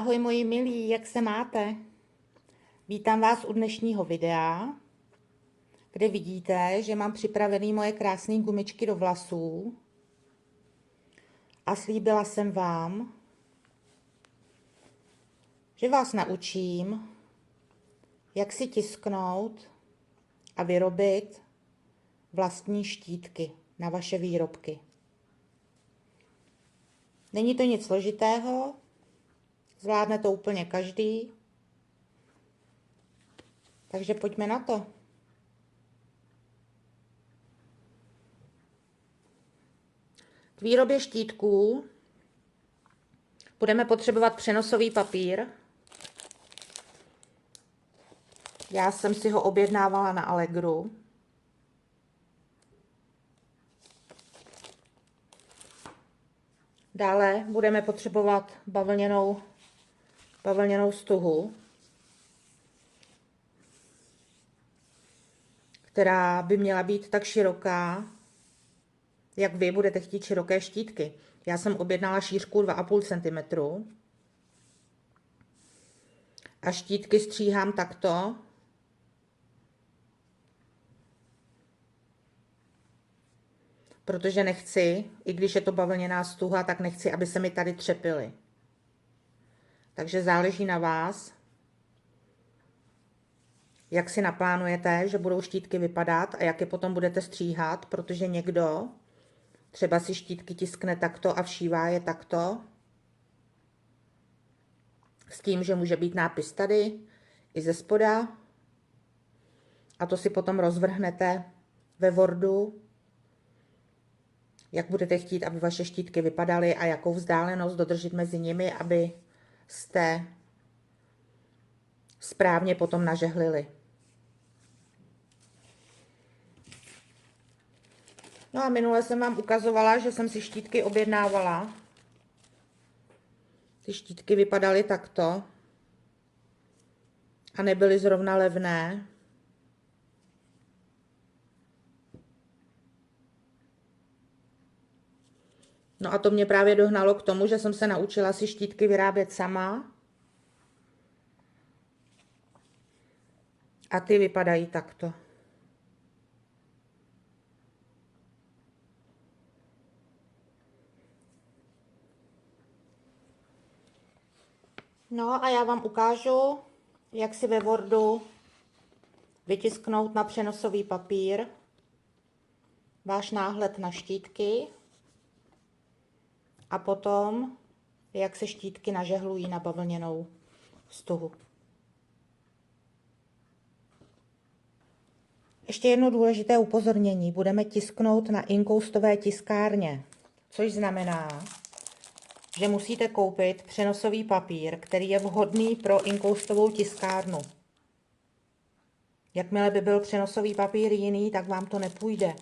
Ahoj moji milí, jak se máte? Vítám vás u dnešního videa, kde vidíte, že mám připravené moje krásné gumičky do vlasů a slíbila jsem vám, že vás naučím, jak si tisknout a vyrobit vlastní štítky na vaše výrobky. Není to nic složitého, zvládne to úplně každý, takže pojďme na to. K výrobě štítků budeme potřebovat přenosový papír. Já jsem si ho objednávala na Allegru. Dále budeme potřebovat bavlněnou stuhu, která by měla být tak široká, jak vy budete chtít široké štítky. Já jsem objednala šířku 2,5 cm a štítky stříhám takto. Protože nechci, i když je to bavlněná stuha, tak nechci, aby se mi tady třepily. Takže záleží na vás, jak si naplánujete, že budou štítky vypadat a jak je potom budete stříhat, protože někdo třeba si štítky tiskne takto a všívá je takto, s tím, že může být nápis tady i ze spoda a to si potom rozvrhnete ve Wordu, jak budete chtít, aby vaše štítky vypadaly a jakou vzdálenost dodržet mezi nimi, aby jste správně potom nažehlili. No a minule jsem vám ukazovala, že jsem si štítky objednávala. Ty štítky vypadaly takto a nebyly zrovna levné. No a to mě právě dohnalo k tomu, že jsem se naučila si štítky vyrábět sama. A ty vypadají takto. No a já vám ukážu, jak si ve Wordu vytisknout na přenosový papír váš náhled na štítky a potom, jak se štítky nažehlují na bavlněnou stuhu. Ještě jedno důležité upozornění. Budeme tisknout na inkoustové tiskárně, což znamená, že musíte koupit přenosový papír, který je vhodný pro inkoustovou tiskárnu. Jakmile by byl přenosový papír jiný, tak vám to nepůjde.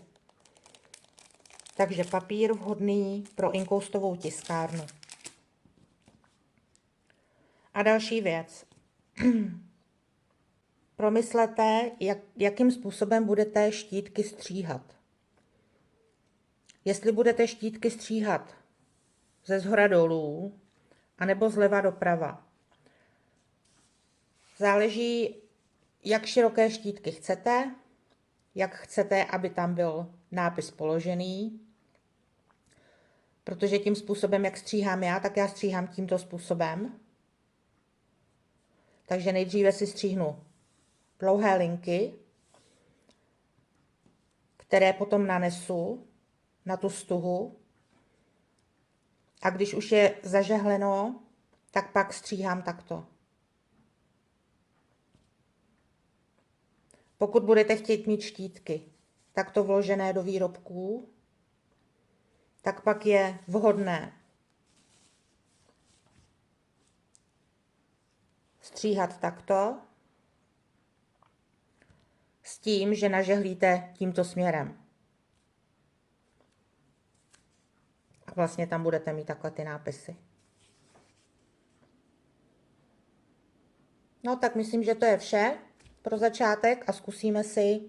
Takže papír vhodný pro inkoustovou tiskárnu. A další věc. Promyslete, jakým způsobem budete štítky stříhat. Jestli budete štítky stříhat ze zhora dolů, anebo zleva doprava. Záleží, jak široké štítky chcete, jak chcete, aby tam byl nápis položený, protože tím způsobem, jak stříhám já, tak já stříhám tímto způsobem. Takže nejdříve si stříhnu dlouhé linky, které potom nanesu na tu stuhu. A když už je zažehleno, tak pak stříhám takto. Pokud budete chtít mít štítky takto vložené do výrobků, tak pak je vhodné stříhat takto, s tím, že nažehlíte tímto směrem. A vlastně tam budete mít takhle ty nápisy. No tak myslím, že to je vše pro začátek a zkusíme si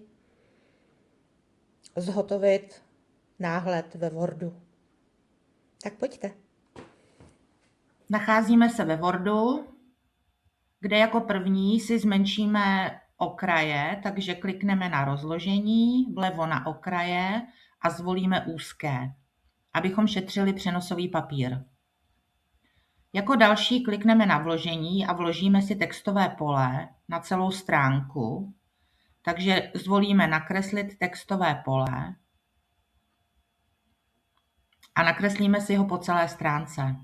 zhotovit náhled ve Wordu. Tak pojďte. Nacházíme se ve Wordu, kde jako první si zmenšíme okraje, takže klikneme na rozložení, vlevo na okraje a zvolíme úzké, abychom šetřili přenosový papír. Jako další klikneme na vložení a vložíme si textové pole na celou stránku, takže zvolíme nakreslit textové pole a nakreslíme si ho po celé stránce.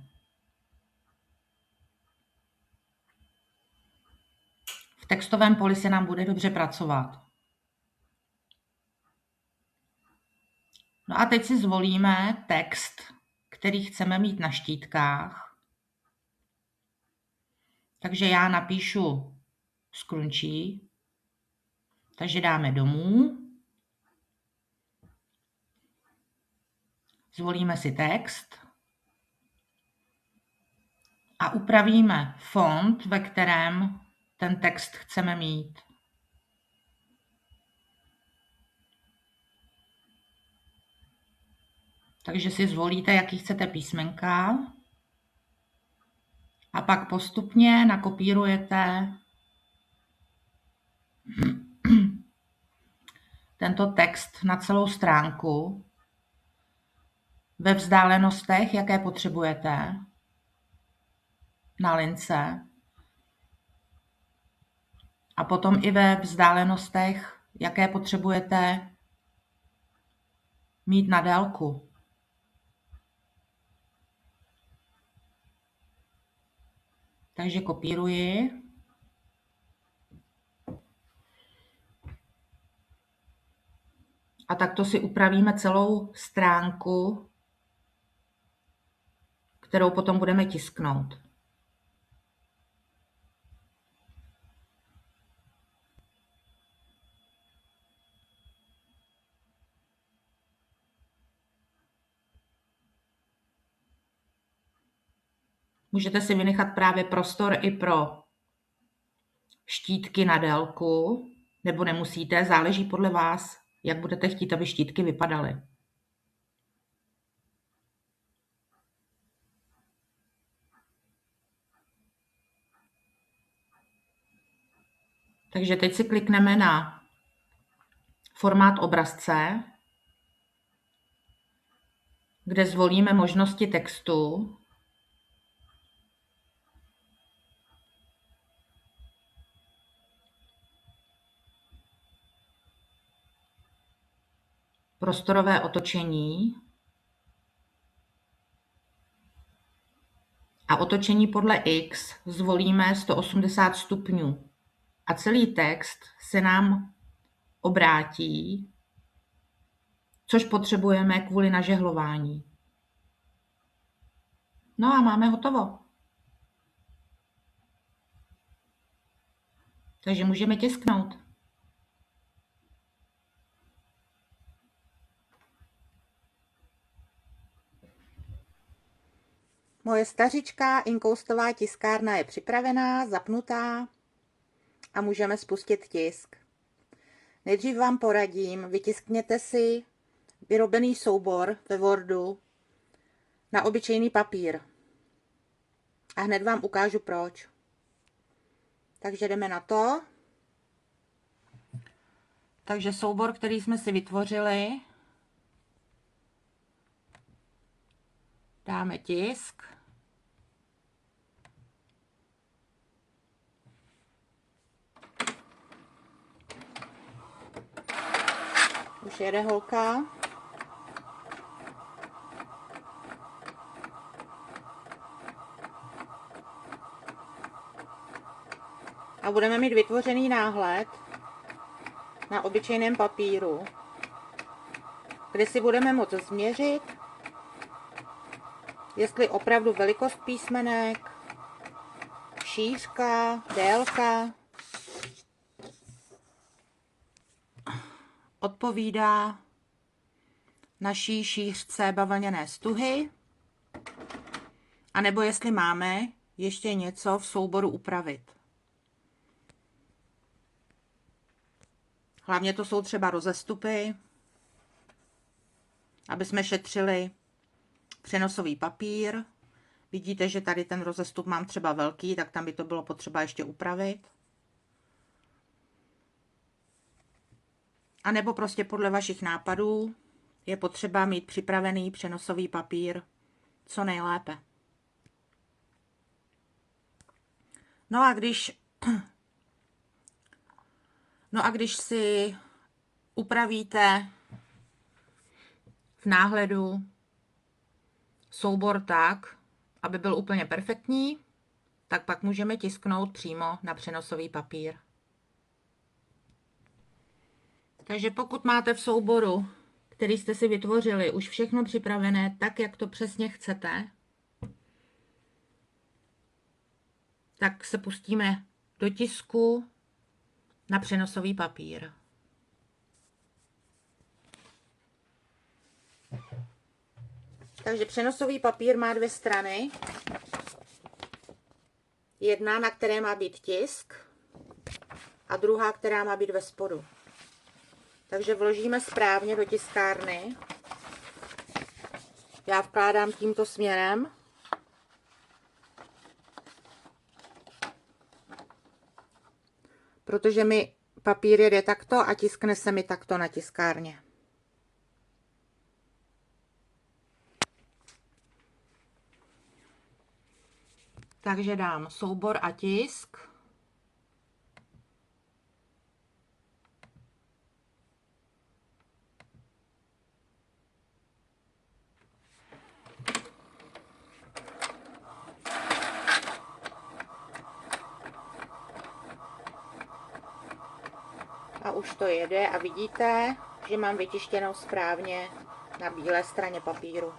V textovém poli se nám bude dobře pracovat. No a teď si zvolíme text, který chceme mít na štítkách. Takže já napíšu Scrunchie, takže dáme domů. Zvolíme si text a upravíme font, ve kterém ten text chceme mít. Takže si zvolíte, jaký chcete písmenka a pak postupně nakopírujete tento text na celou stránku ve vzdálenostech, jaké potřebujete na lince a potom i ve vzdálenostech, jaké potřebujete mít na délku. Takže kopíruji. A takto si upravíme celou stránku, kterou potom budeme tisknout. Můžete si vynechat právě prostor i pro štítky na délku, nebo nemusíte, záleží podle vás, jak budete chtít, aby štítky vypadaly. Takže teď si klikneme na formát obrazce, kde zvolíme možnosti textu. Prostorové otočení a otočení podle X zvolíme 180 stupňů a celý text se nám obrátí, což potřebujeme kvůli nažehlování. No a máme hotovo. Takže můžeme tisknout. Moje stařičká inkoustová tiskárna je připravená, zapnutá a můžeme spustit tisk. Nejdřív vám poradím, vytiskněte si vyrobený soubor ve Wordu na obyčejný papír. A hned vám ukážu proč. Takže jdeme na to. Takže soubor, který jsme si vytvořili, dáme tisk. Už jede holka. A budeme mít vytvořený náhled na obyčejném papíru, kde si budeme moct změřit, jestli opravdu velikost písmenek, šířka, délka odpovídá naší šířce bavlněné stuhy, anebo jestli máme ještě něco v souboru upravit. Hlavně to jsou třeba rozestupy, aby jsme šetřili přenosový papír, Vidíte, že tady ten rozestup mám třeba velký, tak tam by to bylo potřeba ještě upravit. A nebo prostě podle vašich nápadů je potřeba mít připravený přenosový papír co nejlépe. No a když si upravíte v náhledu soubor tak, aby byl úplně perfektní, tak pak můžeme tisknout přímo na přenosový papír. Takže pokud máte v souboru, který jste si vytvořili, už všechno připravené tak, jak to přesně chcete, tak se pustíme do tisku na přenosový papír. Takže přenosový papír má dvě strany. Jedna, na které má být tisk, a druhá, která má být ve spodu. Takže vložíme správně do tiskárny. Já vkládám tímto směrem. Protože mi papír jede takto a tiskne se mi takto na tiskárně. Takže dám soubor a tisk. A už to jede a vidíte, že mám vytištěnou správně na bílé straně papíru.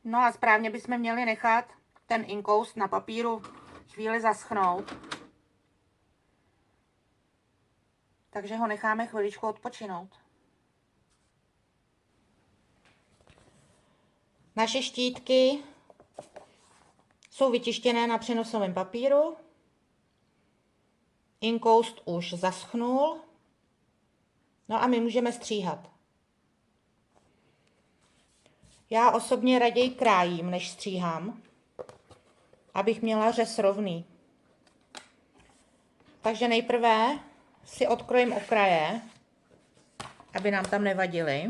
No a správně bychom měli nechat ten inkoust na papíru chvíli zaschnout. Takže ho necháme chviličku odpočinout. Naše štítky jsou vytištěné na přenosovém papíru. Inkoust už zaschnul. No a my můžeme stříhat. Já osobně raději krájím, než stříhám, abych měla řez rovný. Takže nejprve si odkrojím okraje, aby nám tam nevadily.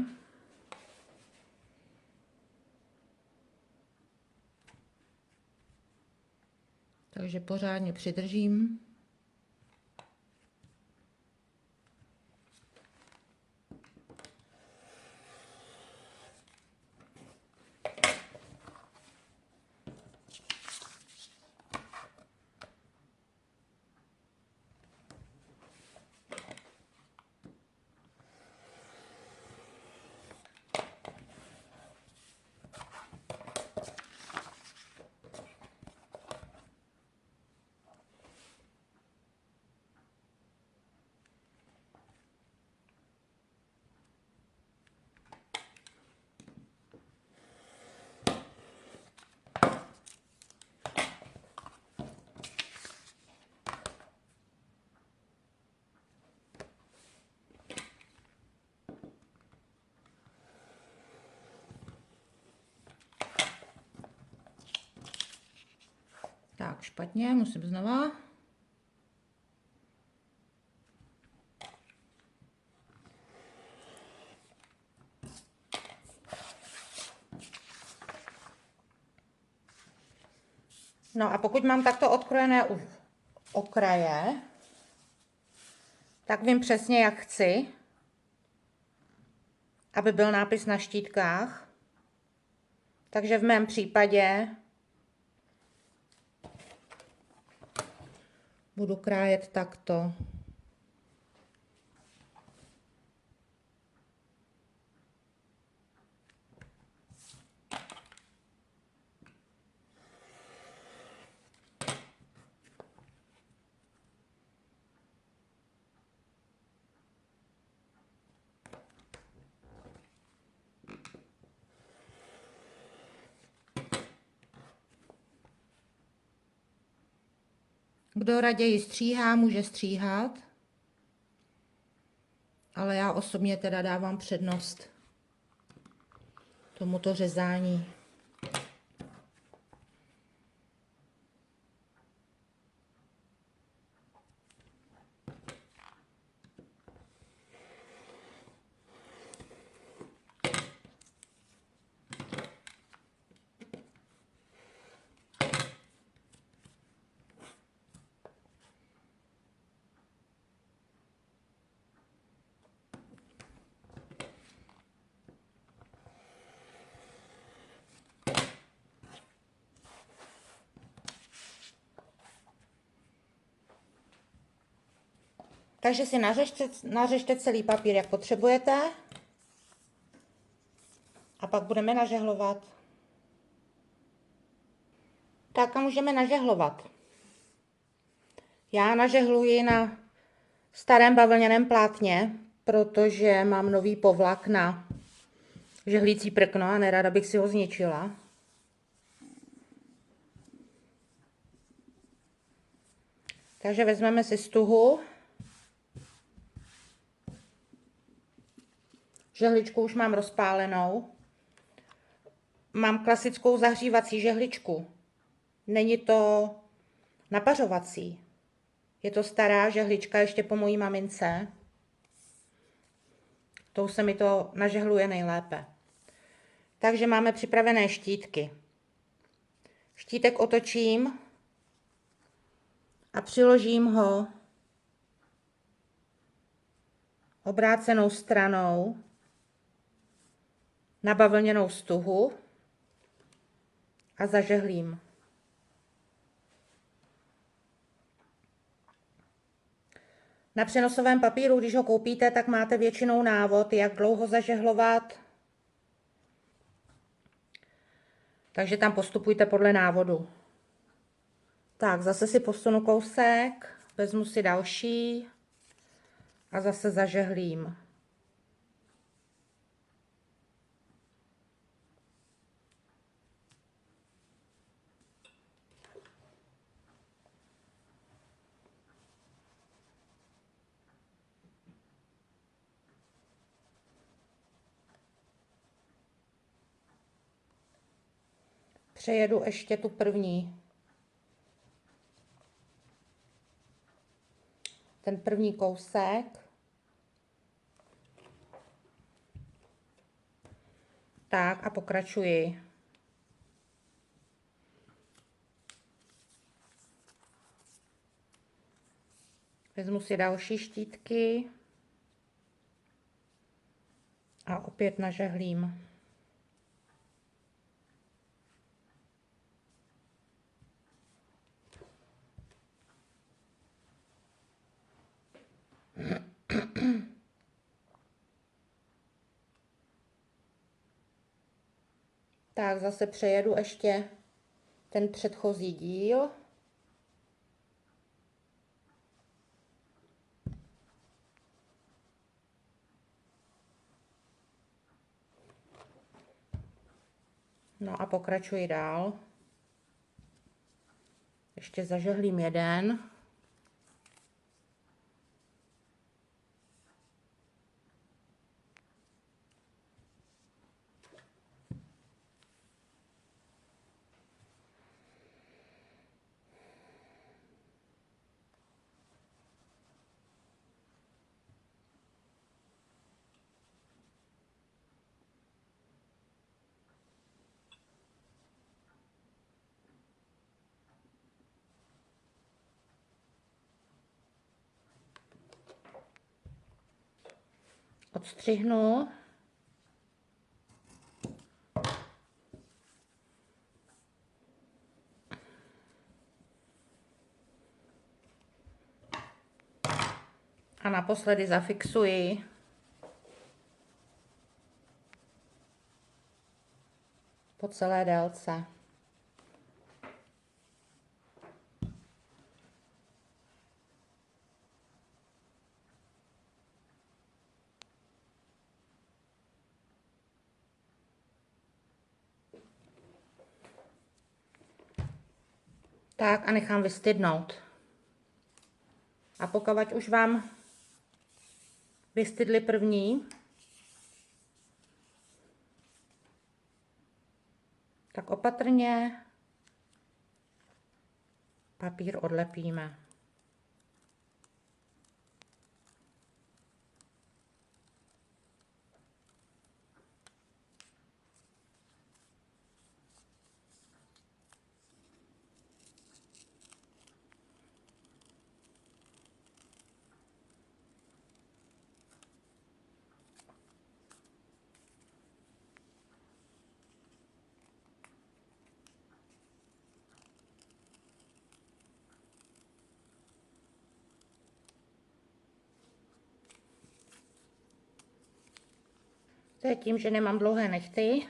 Takže pořádně přidržím. Tak, špatně, musím znova. No a pokud mám takto odkrojené okraje, tak vím přesně, jak chci, aby byl nápis na štítkách. Takže v mém případě budu krájet takto. Kdo raději stříhá, může stříhat, ale já osobně teda dávám přednost tomuto řezání. Takže si nařežte celý papír, jak potřebujete. A pak budeme nažehlovat. Tak a můžeme nažehlovat. Já nažehluji na starém bavlněném plátně, protože mám nový povlak na žehlící prkno a nerada bych si ho zničila. Takže vezmeme si stuhu. Žehličku už mám rozpálenou. Mám klasickou zahřívací žehličku. Není to napařovací. Je to stará žehlička ještě po mojí mamince. Tou se mi to nažehluje nejlépe. Takže máme připravené štítky. Štítek otočím a přiložím ho obrácenou stranou na bavlněnou stuhu a zažehlím. Na přenosovém papíru, když ho koupíte, tak máte většinou návod, jak dlouho zažehlovat. Takže tam postupujte podle návodu. Tak, zase si posunu kousek, vezmu si další a zase zažehlím. Přejedu ještě tu první. Ten první kousek. Tak a pokračuji. Vezmu si další štítky a opět nažehlím. Tak zase přejedu ještě ten předchozí díl. No a pokračuji dál. Ještě zažehlím jeden. Odstřihnu. A naposledy zafixuji. Po celé délce. Tak a nechám vystydnout. A pokud už vám vystydly první, tak opatrně papír odlepíme. To je tím, že nemám dlouhé nehty.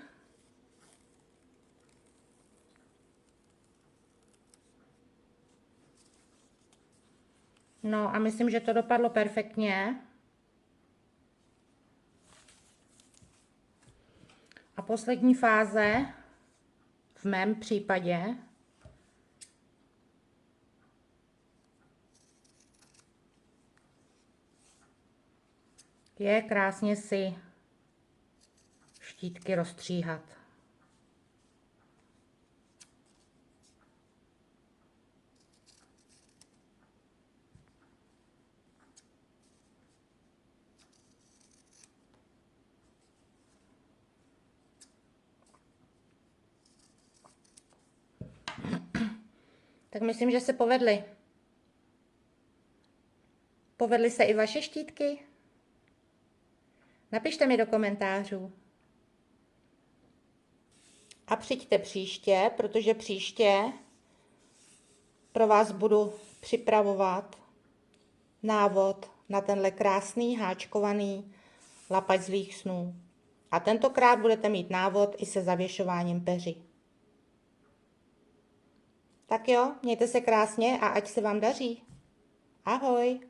No a myslím, že to dopadlo perfektně. A poslední fáze, v mém případě, je krásně si štítky rozstříhat. Tak myslím, že se povedly. Povedly se i vaše štítky? Napište mi do komentářů. A přijďte příště, protože příště pro vás budu připravovat návod na tenhle krásný háčkovaný lapač zlých snů. A tentokrát budete mít návod i se zavěšováním peří. Tak jo, mějte se krásně a ať se vám daří. Ahoj!